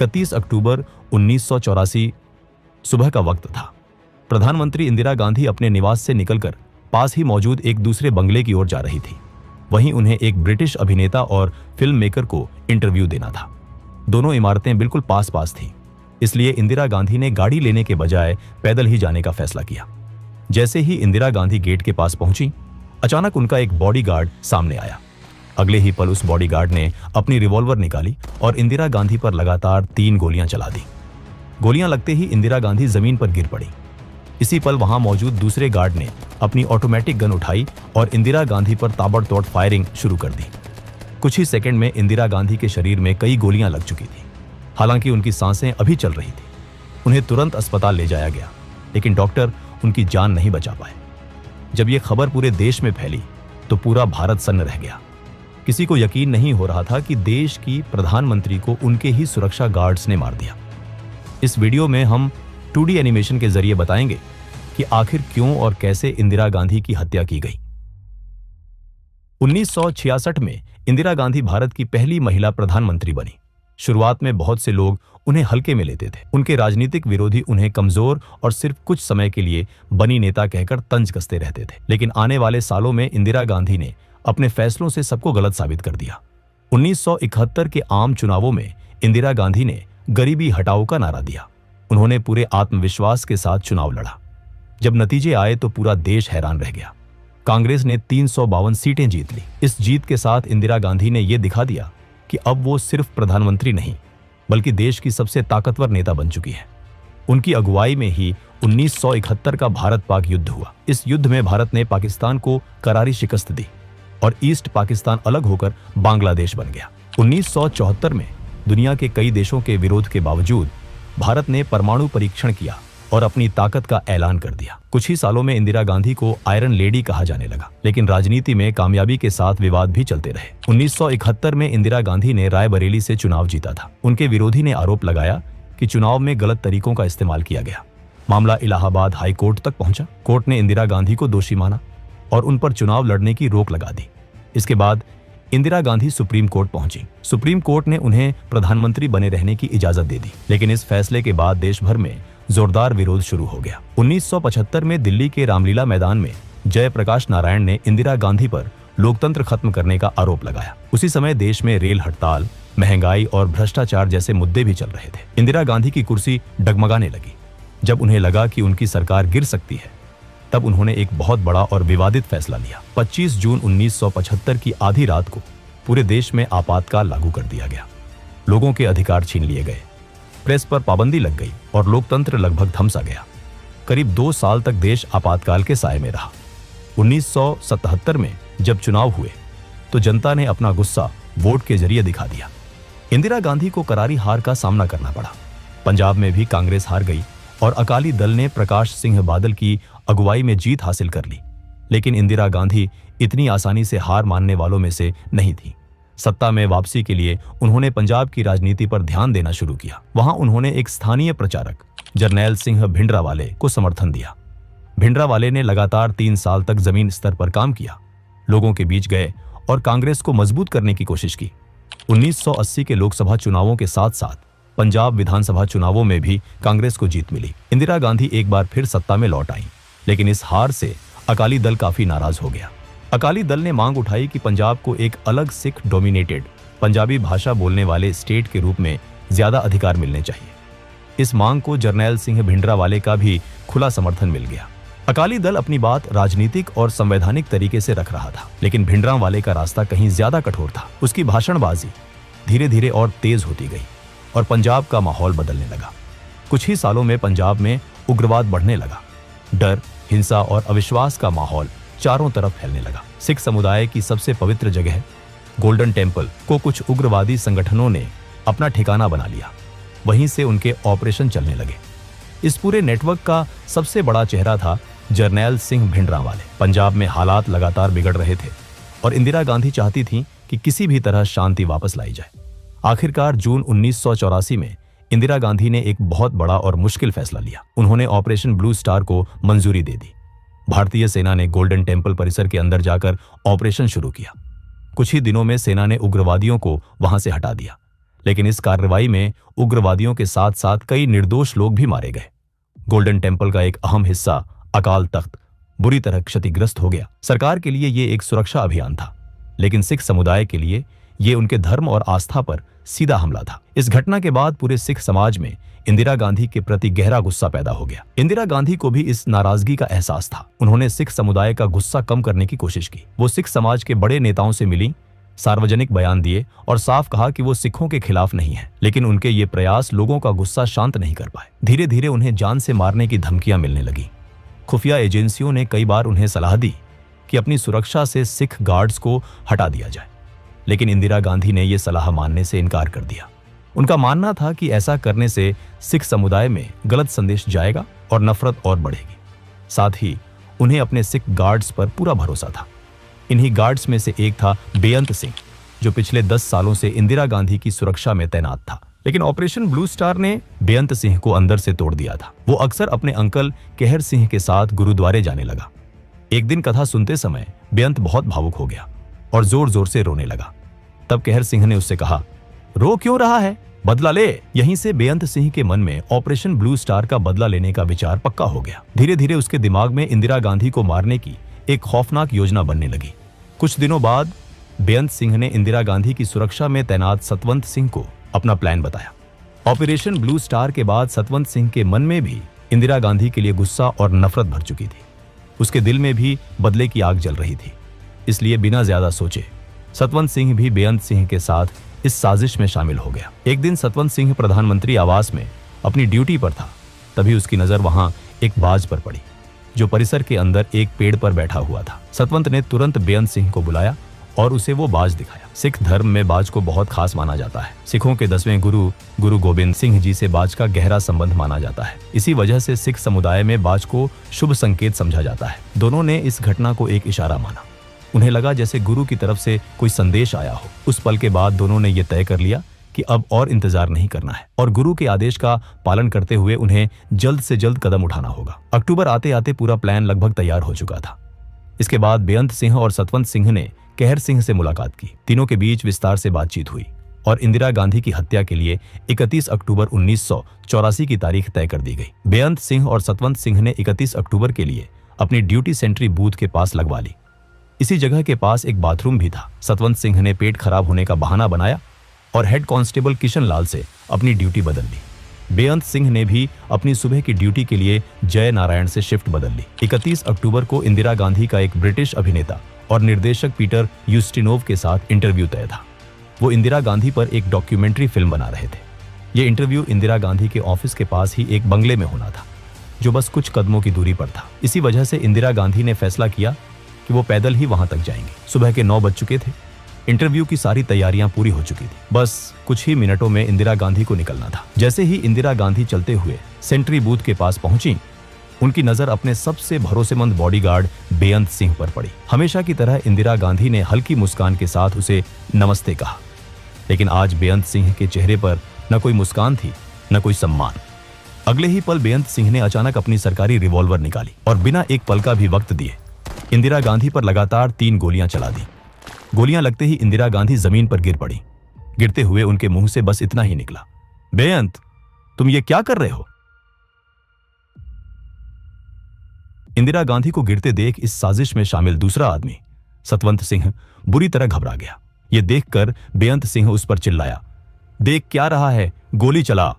31 अक्टूबर 1984 सुबह का वक्त था। प्रधानमंत्री इंदिरा गांधी अपने निवास से निकलकर पास ही मौजूद एक दूसरे बंगले की ओर जा रही थी। वहीं उन्हें एक ब्रिटिश अभिनेता और फिल्म मेकर को इंटरव्यू देना था। दोनों इमारतें बिल्कुल पास पास थीं, इसलिए इंदिरा गांधी ने गाड़ी लेने के बजाय पैदल ही जाने का फैसला किया। जैसे ही इंदिरा गांधी गेट के पास पहुंची, अचानक उनका एक बॉडीगार्ड सामने आया। अगले ही पल उस बॉडीगार्ड ने अपनी रिवॉल्वर निकाली और इंदिरा गांधी पर लगातार 3 गोलियां चला दी। गोलियां लगते ही इंदिरा गांधी जमीन पर गिर पड़ी। इसी पल वहां मौजूद दूसरे गार्ड ने अपनी ऑटोमेटिक गन उठाई और इंदिरा गांधी पर ताबड़तोड़ फायरिंग शुरू कर दी। कुछ ही सेकंड में इंदिरा गांधी के शरीर में कई गोलियां लग चुकी थी। हालांकि उनकी सांसें अभी चल रही थी। उन्हें तुरंत अस्पताल ले जाया गया, लेकिन डॉक्टर उनकी जान नहीं बचा पाए। जब यह खबर पूरे देश में फैली तो पूरा भारत सन्न रह गया। किसी को यकीन नहीं हो रहा था कि देश की प्रधानमंत्री को उनके ही सुरक्षा गार्ड्स ने मार दिया। इस वीडियो में हम 2D एनिमेशन के जरिए बताएंगे कि आखिर क्यों और कैसे इंदिरा गांधी की हत्या की गई। 1966 में इंदिरा गांधी भारत की पहली महिला प्रधानमंत्री बनी। शुरुआत में बहुत से लोग उन्हें हल्के में लेते थे। उनके राजनीतिक विरोधी उन्हें कमजोर और सिर्फ कुछ समय के लिए बनी नेता कहकर तंज कसते रहते थे। लेकिन आने वाले सालों में इंदिरा गांधी ने अपने फैसलों से सबको गलत साबित कर दिया। 1971 के आम चुनावों में इंदिरा गांधी ने गरीबी हटाओ का नारा दिया। उन्होंने पूरे आत्मविश्वास के साथ चुनाव लड़ा। जब नतीजे आए तो पूरा देश हैरान रह गया। कांग्रेस ने 352 सीटें जीत ली। इस जीत के साथ इंदिरा गांधी ने यह दिखा दिया कि अब वो सिर्फ प्रधानमंत्री नहीं, बल्कि देश की सबसे ताकतवर नेता बन चुकी है। उनकी अगुवाई में ही 1971 का भारत पाक युद्ध हुआ। इस युद्ध में भारत ने पाकिस्तान को करारी शिकस्त दी और ईस्ट पाकिस्तान अलग होकर बांग्लादेश बन गया। 1974 में दुनिया के कई देशों के विरोध के बावजूद भारत ने परमाणु परीक्षण किया और अपनी ताकत का ऐलान कर दिया। कुछ ही सालों में इंदिरा गांधी को आयरन लेडी कहा जाने लगा, लेकिन राजनीति में कामयाबी के साथ विवाद भी चलते रहे। 1971 में इंदिरा गांधी ने रायबरेली से चुनाव जीता था। उनके विरोधी ने आरोप लगाया कि चुनाव में गलत तरीकों का इस्तेमाल किया गया। मामला इलाहाबाद हाई कोर्ट तक पहुंचा। कोर्ट ने इंदिरा गांधी को दोषी माना और उन पर चुनाव लड़ने की रोक लगा दी। इसके बाद इंदिरा गांधी सुप्रीम कोर्ट पहुंची। सुप्रीम कोर्ट ने उन्हें प्रधानमंत्री बने रहने की इजाजत दे दी, लेकिन इस फैसले के बाद देश भर में जोरदार विरोध शुरू हो गया। 1975 में दिल्ली के रामलीला मैदान में जयप्रकाश नारायण ने इंदिरा गांधी पर लोकतंत्र खत्म करने का आरोप लगाया। उसी समय देश में रेल हड़ताल, महंगाई और भ्रष्टाचार जैसे मुद्दे भी चल रहे थे। इंदिरा गांधी की कुर्सी डगमगाने लगी। जब उन्हें लगा कि उनकी सरकार गिर सकती है, तब उन्होंने एक बहुत बड़ा और विवादित फैसला लिया। 25 जून 1975 की आधी रात को पूरे देश में आपातकाल लागू कर दिया गया। लोगों के अधिकार छीन लिए गए, प्रेस पर पाबंदी लग गई और लोकतंत्र लगभग थम सा गया। करीब 2 साल तक देश आपातकाल के साए में रहा। 1977 में जब चुनाव हुए तो जनता ने अपना गुस्सा वोट के जरिए दिखा दिया। इंदिरा गांधी को करारी हार का सामना करना पड़ा। पंजाब में भी कांग्रेस हार गई और अकाली दल ने प्रकाश सिंह बादल की अगुवाई में जीत हासिल कर ली। लेकिन इंदिरा गांधी इतनी आसानी से हार मानने वालों में से नहीं थी। सत्ता में वापसी के लिए उन्होंने पंजाब की राजनीति पर ध्यान देना शुरू किया। वहां उन्होंने एक स्थानीय प्रचारक जरनैल सिंह भिंडरावाले को समर्थन दिया। भिंडरावाले ने लगातार 3 साल तक जमीन स्तर पर काम किया, लोगों के बीच गए और कांग्रेस को मजबूत करने की कोशिश की। 1980 के लोकसभा चुनावों के साथ साथ पंजाब विधानसभा चुनावों में भी कांग्रेस को जीत मिली। इंदिरा गांधी एक बार फिर सत्ता में लौट आई, लेकिन इस हार से अकाली दल काफी नाराज हो गया। अकाली दल ने मांग उठाई कि पंजाब को एक अलग सिख डोमिनेटेड पंजाबी भाषा बोलने वाले स्टेट के रूप में ज्यादा अधिकार मिलने चाहिए। इस मांग को जरनैल सिंह भिंडरावाले का भी खुला समर्थन मिल गया। अकाली दल अपनी बात राजनीतिक और संवैधानिक तरीके से रख रहा था, लेकिन भिंडरावाले का रास्ता कहीं ज्यादा कठोर था। उसकी भाषणबाजी धीरे धीरे और तेज होती गई और पंजाब का माहौल बदलने लगा। कुछ ही सालों में पंजाब में उग्रवाद बढ़ने लगा। डर, हिंसा और अविश्वास का माहौल चारों तरफ फैलने लगा। सिख समुदाय की सबसे पवित्र जगह गोल्डन टेम्पल को कुछ उग्रवादी संगठनों ने अपना ठिकाना बना लिया। वहीं से उनके ऑपरेशन चलने लगे। इस पूरे नेटवर्क का सबसे बड़ा चेहरा था जरनैल सिंह भिंडरावाले। पंजाब में हालात लगातार बिगड़ रहे थे और इंदिरा गांधी चाहती थीं कि किसी भी तरह शांति वापस लाई जाए। आखिरकार जून 1984 में इंदिरा गांधी ने एक बहुत बड़ा और मुश्किल फैसला लिया। उन्होंने ऑपरेशन ब्लू स्टार को मंजूरी दे दी। भारतीय सेना ने गोल्डन टेम्पल परिसर के अंदर जाकर ऑपरेशन शुरू किया। कुछ ही दिनों में सेना ने उग्रवादियों को वहां से हटा दिया, लेकिन इस कार्रवाई में उग्रवादियों के साथ साथ कई निर्दोष लोग भी मारे गए। गोल्डन टेम्पल का एक अहम हिस्सा अकाल तख्त बुरी तरह क्षतिग्रस्त हो गया। सरकार के लिए ये एक सुरक्षा अभियान था, लेकिन सिख समुदाय के लिए ये उनके धर्म और आस्था पर सीधा हमला था। इस घटना के बाद पूरे सिख समाज में इंदिरा गांधी के प्रति गहरा गुस्सा पैदा हो गया। इंदिरा गांधी को भी इस नाराजगी का एहसास था। उन्होंने सिख समुदाय का गुस्सा कम करने की कोशिश की। वो सिख समाज के बड़े नेताओं से मिली, सार्वजनिक बयान दिए और साफ कहा कि वो सिखों के खिलाफ नहीं है। लेकिन उनके ये प्रयास लोगों का गुस्सा शांत नहीं कर पाए। धीरे धीरे उन्हें जान से मारने की धमकियां मिलने लगी। खुफिया एजेंसियों ने कई बार उन्हें सलाह दी कि अपनी सुरक्षा से सिख गार्ड्स को हटा दिया जाए, लेकिन इंदिरा गांधी ने यह सलाह मानने से इनकार कर दिया। उनका मानना था कि ऐसा करने से सिख समुदाय में गलत संदेश जाएगा और नफरत और बढ़ेगी। साथ ही उन्हें अपने सिख गार्ड्स पर पूरा भरोसा था। इन्हीं गार्ड्स में से एक था बेअंत सिंह, जो पिछले 10 सालों से इंदिरा गांधी की सुरक्षा में तैनात था। लेकिन ऑपरेशन ब्लू स्टार ने बेअंत सिंह को अंदर से तोड़ दिया था। वो अक्सर अपने अंकल कहर सिंह के साथ गुरुद्वारे जाने लगा। एक दिन कथा सुनते समय बेअंत बहुत भावुक हो गया और जोर जोर से रोने लगा। तब कहर सिंह ने उससे कहा, रो क्यों रहा है, बदला ले। यहीं से बेअंत सिंह के मन में ऑपरेशन ब्लू स्टार का बदला लेने का विचार पक्का हो गया। धीरे धीरे उसके दिमाग में इंदिरा गांधी को मारने की एक खौफनाक योजना बनने लगी। कुछ दिनों बाद बेअंत सिंह ने इंदिरा गांधी की सुरक्षा में तैनात सतवंत सिंह को अपना प्लान बताया। ऑपरेशन ब्लू स्टार के बाद सतवंत सिंह के मन में भी इंदिरा गांधी के लिए गुस्सा और नफरत भर चुकी थी। उसके दिल में भी बदले की आग जल रही थी। इसलिए बिना ज्यादा सोचे सतवंत सिंह भी बेअंत सिंह के साथ इस साजिश में शामिल हो गया। एक दिन सतवंत सिंह प्रधानमंत्री आवास में अपनी ड्यूटी पर था। तभी उसकी नजर वहां एक बाज पर पड़ी, जो परिसर के अंदर एक पेड़ पर बैठा हुआ था। सतवंत ने तुरंत बेअंत सिंह को बुलाया और उसे वो बाज दिखाया। सिख धर्म में बाज को बहुत खास माना जाता है। सिखों के 10वें गुरु गुरु गोबिंद सिंह जी से बाज का गहरा संबंध माना जाता है। इसी वजह से सिख समुदाय में बाज को शुभ संकेत समझा जाता है। दोनों ने इस घटना को एक इशारा माना। उन्हें लगा जैसे गुरु की तरफ से कोई संदेश आया हो। उस पल के बाद दोनों ने यह तय कर लिया कि अब और इंतजार नहीं करना है और गुरु के आदेश का पालन करते हुए उन्हें जल्द से जल्द कदम उठाना होगा। अक्टूबर आते आते पूरा प्लान लगभग तैयार हो चुका था। इसके बाद बेअंत सिंह और सतवंत सिंह ने कहर सिंह से मुलाकात की। तीनों के बीच विस्तार से बातचीत हुई और इंदिरा गांधी की हत्या के लिए 31 अक्टूबर 1984 की तारीख तय कर दी गई। बेअंत सिंह और सतवंत सिंह ने 31 अक्टूबर के लिए अपनी ड्यूटी सेंट्री बूथ के पास लगवा ली। इसी जगह के पास एक बाथरूम भी था। सतवंत सिंह ने पेट खराब होने का बहाना बनाया और हेड कांस्टेबल किशन लाल से अपनी ड्यूटी बदल ली। बेअंत सिंह ने भी अपनी सुबह की ड्यूटी के लिए जय नारायण से शिफ्ट बदल ली। 31 अक्टूबर को इंदिरा गांधी का एक ब्रिटिश अभिनेता और निर्देशक पीटर यूस्टिनोव के साथ इंटरव्यू तय था। वो इंदिरा गांधी पर एक डॉक्यूमेंट्री फिल्म बना रहे थे। ये इंटरव्यू इंदिरा गांधी के ऑफिस के पास ही एक बंगले में होना था, जो बस कुछ कदमों की दूरी पर था। इसी वजह से इंदिरा गांधी ने फैसला किया कि वो पैदल ही वहां तक जाएंगे। सुबह के 9 बज चुके थे। इंटरव्यू की सारी तैयारियां पूरी हो चुकी थी। बस कुछ ही मिनटों में इंदिरा गांधी को निकलना था। जैसे ही इंदिरा गांधी चलते हुए सेंट्री बूथ के पास पहुंची, उनकी नजर अपने सबसे भरोसेमंद बॉडीगार्ड बेअंत सिंह पर पड़ी। हमेशा की तरह इंदिरा गांधी ने हल्की मुस्कान के साथ उसे नमस्ते कहा, लेकिन आज बेअंत सिंह के चेहरे पर न कोई मुस्कान थी, न कोई सम्मान। अगले ही पल बेअंत सिंह ने अचानक अपनी सरकारी रिवॉल्वर निकाली और बिना एक पल का भी वक्त दिए इंदिरा गांधी पर लगातार 3 गोलियां चला दी। गोलियां लगते ही इंदिरा गांधी जमीन पर गिर पड़ी। गिरते हुए उनके मुंह से बस इतना ही निकला, बेअंत, तुम ये क्या कर रहे हो? इंदिरा गांधी को गिरते देख इस साजिश में शामिल दूसरा आदमी सतवंत सिंह बुरी तरह घबरा गया। यह देखकर बेअंत सिंह उस पर चिल्लाया, देख क्या रहा है, गोली चला।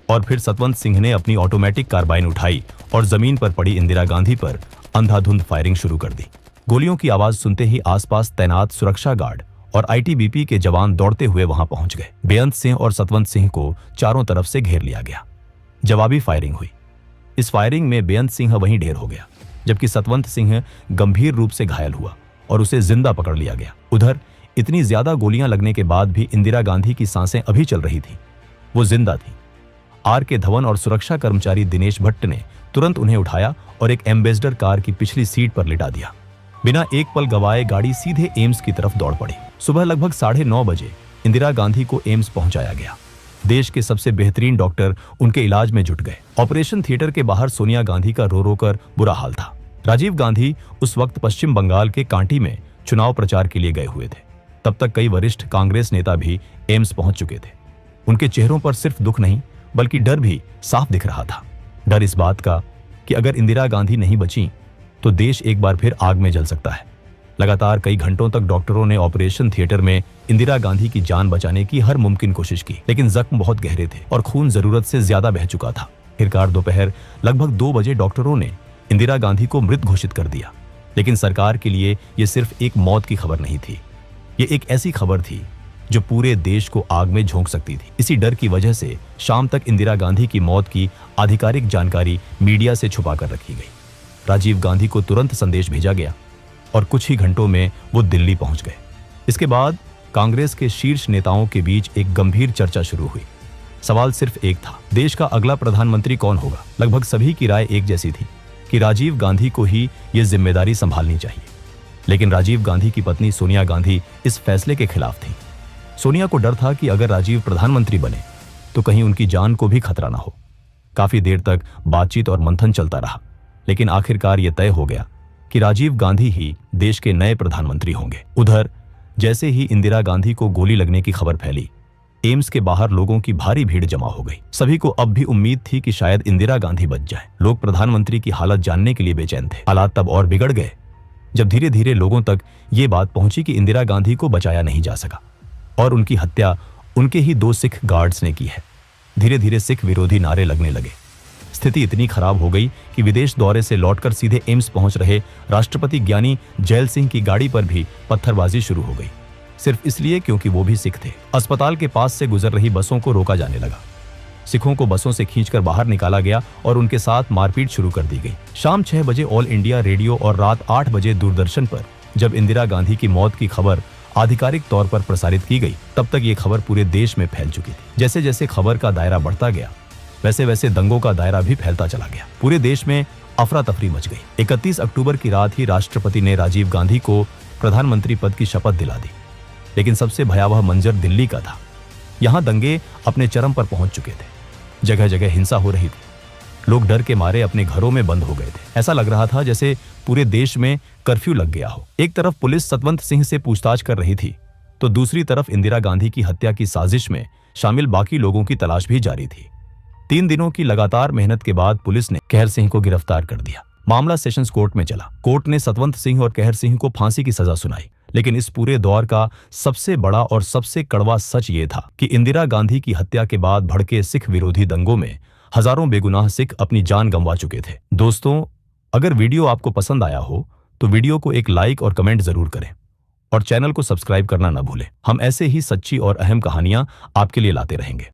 और फिर सतवंत सिंह ने अपनी ऑटोमेटिक कार्बाइन उठाई और जमीन पर पड़ी इंदिरा गांधी पर अंधाधुंध फायरिंग शुरू कर दी। गोलियों की आवाज सुनते ही आसपास तैनात सुरक्षा गार्ड और आईटीबीपी के जवान दौड़ते हुए वहां पहुंच गए। बेअंत सिंह और सतवंत सिंह को चारों तरफ से घेर लिया गया। जवाबी फायरिंग हुई। इस फायरिंग में बेअंत सिंह वहीं ढेर हो गया, जबकि सतवंत सिंह गंभीर रूप से घायल हुआ और उसे जिंदा पकड़ लिया गया। उधर इतनी ज्यादा गोलियां लगने के बाद भी इंदिरा गांधी की सांसें अभी चल रही थी। वो जिंदा थी। आर के धवन और सुरक्षा कर्मचारी दिनेश भट्ट ने तुरंत उन्हें उठाया और एक एम्बेसडर कार की पिछली सीट पर लिटा दिया। बिना एक पल गवाए गाड़ी सीधे एम्स की तरफ दौड़ पड़ी। सुबह लगभग 9:30 बजे इंदिरा गांधी को एम्स पहुंचाया गया। देश के सबसे बेहतरीन डॉक्टर उनके इलाज में जुट गए। ऑपरेशन थिएटर के बाहर सोनिया गांधी का रो रो कर बुरा हाल था। राजीव गांधी उस वक्त पश्चिम बंगाल के कांटी में चुनाव प्रचार के लिए गए हुए थे। तब तक कई वरिष्ठ कांग्रेस नेता भी एम्स पहुंच चुके थे। उनके चेहरों पर सिर्फ दुख नहीं बल्कि डर भी साफ दिख रहा था। डर इस बात का कि अगर इंदिरा गांधी नहीं बची तो देश एक बार फिर आग में जल सकता है। लगातार कई घंटों तक डॉक्टरों ने ऑपरेशन थिएटर में इंदिरा गांधी की जान बचाने की हर मुमकिन कोशिश की, लेकिन जख्म बहुत गहरे थे और खून जरूरत से ज्यादा बह चुका था। आखिरकार दोपहर लगभग 2 बजे डॉक्टरों ने इंदिरा गांधी को मृत घोषित कर दिया। लेकिन सरकार के लिए यह सिर्फ एक मौत की खबर नहीं थी, ये एक ऐसी खबर थी जो पूरे देश को आग में झोंक सकती थी। इसी डर की वजह से शाम तक इंदिरा गांधी की मौत की आधिकारिक जानकारी मीडिया से छुपा कर रखी गई। राजीव गांधी को तुरंत संदेश भेजा गया और कुछ ही घंटों में वो दिल्ली पहुंच गए। इसके बाद कांग्रेस के शीर्ष नेताओं के बीच एक गंभीर चर्चा शुरू हुई। सवाल सिर्फ एक था, देश का अगला प्रधानमंत्री कौन होगा। लगभग सभी की राय एक जैसी थी कि राजीव गांधी को ही ये जिम्मेदारी संभालनी चाहिए। लेकिन राजीव गांधी की पत्नी सोनिया गांधी इस फैसले के खिलाफ थी। सोनिया को डर था कि अगर राजीव प्रधानमंत्री बने तो कहीं उनकी जान को भी खतरा ना हो। काफी देर तक बातचीत और मंथन चलता रहा, लेकिन आखिरकार यह तय हो गया कि राजीव गांधी ही देश के नए प्रधानमंत्री होंगे। उधर जैसे ही इंदिरा गांधी को गोली लगने की खबर फैली, एम्स के बाहर लोगों की भारी भीड़ जमा हो गई। सभी को अब भी उम्मीद थी कि शायद इंदिरा गांधी बच जाए। लोग प्रधानमंत्री की हालत जानने के लिए बेचैन थे। हालात तब और बिगड़ गए जब धीरे धीरे लोगों तक ये बात पहुंची कि इंदिरा गांधी को बचाया नहीं जा सका और उनकी हत्या उनके ही 2 सिख गार्ड्स ने की है। धीरे धीरे सिख विरोधी नारे लगने लगे। स्थिति इतनी खराब हो गई कि विदेश दौरे से लौटकर सीधे एम्स पहुंच रहे राष्ट्रपति ज्ञानी जैल सिंह की गाड़ी पर भी पत्थरबाजी शुरू हो गई, सिर्फ इसलिए क्योंकि वो भी सिख थे। अस्पताल के पास से गुजर रही बसों को रोका जाने लगा। सिखों को बसों से खींचकर बाहर निकाला गया और उनके साथ मारपीट शुरू कर दी गई। शाम 6 बजे ऑल इंडिया रेडियो और रात 8 बजे दूरदर्शन पर जब इंदिरा गांधी की मौत की खबर आधिकारिक तौर पर प्रसारित की गई, तब तक ये खबर पूरे देश में फैल चुकी थी। जैसे जैसे खबर का दायरा बढ़ता गया, वैसे वैसे दंगों का दायरा भी फैलता चला गया। पूरे देश में अफरा तफरी मच गई। 31 अक्टूबर की रात ही राष्ट्रपति ने राजीव गांधी को प्रधानमंत्री पद की शपथ दिला दी। लेकिन सबसे भयावह मंजर दिल्ली का था। यहां दंगे अपने चरम पर पहुंच चुके थे। जगह जगह हिंसा हो रही थी। लोग डर के मारे अपने घरों में बंद हो गए थे। ऐसा लग रहा था जैसे पूरे देश में कर्फ्यू लग गया हो। एक तरफ पुलिस सतवंत सिंह से पूछताछ कर रही थी, तो दूसरी तरफ इंदिरा गांधी की हत्या की साजिश में शामिल बाकी लोगों की तलाश भी जारी थी। 3 दिनों की लगातार मेहनत के बाद पुलिस ने कहर सिंह को गिरफ्तार कर दिया। मामला सेशंस कोर्ट में चला। कोर्ट ने सतवंत सिंह और कहर सिंह को फांसी की सजा सुनाई। लेकिन इस पूरे दौर का सबसे बड़ा और सबसे कड़वा सच ये था कि इंदिरा गांधी की हत्या के बाद भड़के सिख विरोधी दंगों में हजारों बेगुनाह सिख अपनी जान गंवा चुके थे। दोस्तों, अगर वीडियो आपको पसंद आया हो तो वीडियो को एक लाइक और कमेंट जरूर करें और चैनल को सब्सक्राइब करना न भूलें। हम ऐसे ही सच्ची और अहम कहानियां आपके लिए लाते रहेंगे।